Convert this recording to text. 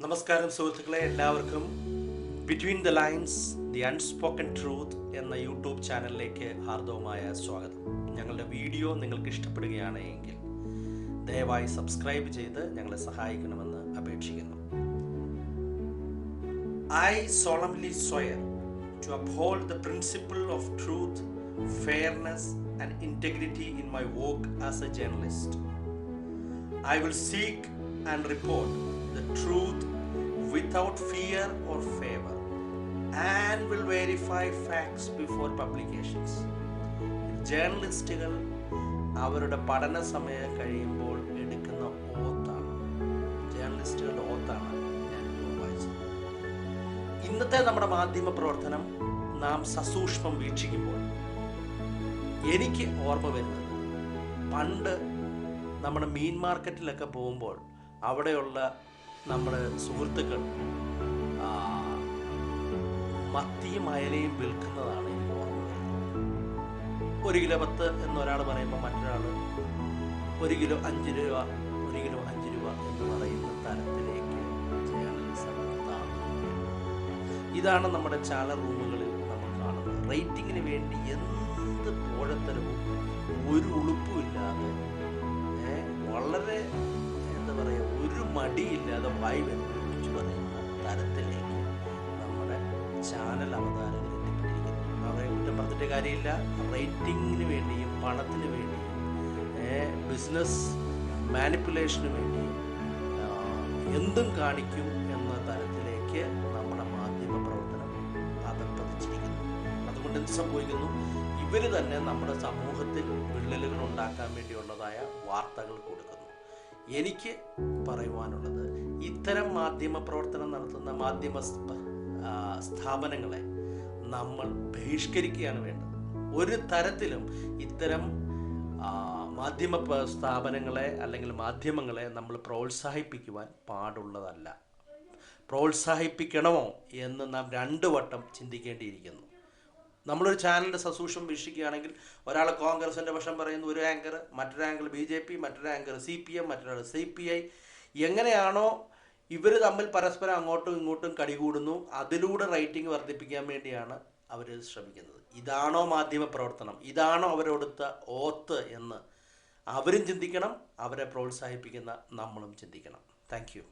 നമസ്കാരം സുഹൃത്തുക്കളെ, എല്ലാവർക്കും between the lines the unspoken truth എന്ന യൂട്യൂബ് ചാനലിലേക്ക് ഹാർദവമായ സ്വാഗതം. ഞങ്ങളുടെ വീഡിയോ നിങ്ങൾക്ക് ഇഷ്ടപ്പെടുകയാണ് എങ്കിൽ ദയവായി സബ്സ്ക്രൈബ് ചെയ്ത് ഞങ്ങളെ സഹായിക്കണമെന്ന് അപേക്ഷിക്കുന്നു. I solemnly swear to uphold the principle of truth, fairness and integrity in my work as a journalist. I will seek and report the truth without fear or favor and will verify facts before publications. ജേർണലിസ്റ്റുകൾ അവരുടെ പഠന സമയം കഴിയുമ്പോൾ എടുക്കുന്ന ഓത്താണ്, ജേർണലിസ്റ്റുകളുടെ ഓത്താണ് ഞാൻ വായിച്ചത്. ഇന്നത്തെ നമ്മുടെ മാധ്യമ പ്രവർത്തനം നാം സസൂക്ഷ്മം വീക്ഷിക്കുമ്പോൾ എനിക്ക് ഓർമ്മ വരുന്നത്, പണ്ട് നമ്മുടെ മീൻ മാർക്കറ്റിലൊക്കെ പോകുമ്പോൾ അവിടെയുള്ള നമ്മുടെ സുഹൃത്തുക്കൾ മത്തിയും അയലയും വിൽക്കുന്നതാണ് എനിക്ക് ഓർമ്മ വരുന്നത്. 1 കിലോ 10 എന്നൊരാൾ പറയുമ്പോൾ മറ്റൊരാൾ 1 കിലോ 5 രൂപ, 1 കിലോ 5 രൂപ എന്ന് പറയുന്ന തരത്തിലേക്ക് ജേർണലിസം താഴ്ന്നു. ഇതാണ് നമ്മുടെ ചാനൽ റൂമുകളിൽ നമ്മൾ കാണുന്നത്. റേറ്റിങ്ങിന് വേണ്ടി എന്ത് പോഴത്തരവും ഒരു ഉളുപ്പുമില്ലാതെ വളരെ ഒരു മടിയില്ലാതെ വായി വെപ്പിച്ചു പറയുന്ന തരത്തിലേക്ക് നമ്മുടെ ചാനൽ അവതാരകർ എത്തിപ്പെട്ടിരിക്കുന്നു. അവരെ കുറ്റം പറഞ്ഞിട്ട് കാര്യമില്ല. റേറ്റിങ്ങിന് വേണ്ടിയും പണത്തിന് വേണ്ടിയും ബിസിനസ് മാനിപ്പുലേഷന് വേണ്ടിയും എന്തും കാണിക്കും എന്ന തരത്തിലേക്ക് നമ്മുടെ മാധ്യമ പ്രവർത്തനം അതപ്പതിച്ചിരിക്കുന്നു. അതുകൊണ്ട് എന്ത് സംഭവിക്കുന്നു? ഇവർ തന്നെ നമ്മുടെ സമൂഹത്തിൽ വിള്ളലുകൾ ഉണ്ടാക്കാൻ വേണ്ടിയുള്ളതായ വാർത്തകൾ കൊടുക്കുന്നു. എനിക്ക് പറയുവാനുള്ളത്, ഇത്തരം മാധ്യമ പ്രവർത്തനം നടത്തുന്ന മാധ്യമ സ്ഥാപനങ്ങളെ നമ്മൾ ബഹിഷ്കരിക്കുകയാണ് വേണ്ടത്. ഒരു തരത്തിലും ഇത്തരം മാധ്യമ സ്ഥാപനങ്ങളെ അല്ലെങ്കിൽ മാധ്യമങ്ങളെ നമ്മൾ പ്രോത്സാഹിപ്പിക്കുവാൻ പാടുള്ളതല്ല. പ്രോത്സാഹിപ്പിക്കണമോ എന്ന് നാം 2 വട്ടം ചിന്തിക്കേണ്ടിയിരിക്കുന്നു. നമ്മളൊരു ചാനലിൻ്റെ സസൂക്ഷ്മം വീക്ഷിക്കുകയാണെങ്കിൽ ഒരാൾ കോൺഗ്രസിൻ്റെ പക്ഷം പറയുന്നു, ഒരു ആങ്കർ, മറ്റൊരു ആങ്കർ BJP, മറ്റൊരു ആങ്കർ CPM, മറ്റൊരാൾ CPI. എങ്ങനെയാണോ ഇവർ തമ്മിൽ പരസ്പരം അങ്ങോട്ടും ഇങ്ങോട്ടും കടികൂടുന്നു, അതിലൂടെ റേറ്റിംഗ് വർദ്ധിപ്പിക്കാൻ വേണ്ടിയാണ് അവർ ശ്രമിക്കുന്നത്. ഇതാണോ മാധ്യമ പ്രവർത്തനം? ഇതാണോ അവരോടുത്ത ഓത്ത് എന്ന് അവരും ചിന്തിക്കണം, അവരെ പ്രോത്സാഹിപ്പിക്കുന്ന നമ്മളും ചിന്തിക്കണം. Thank you.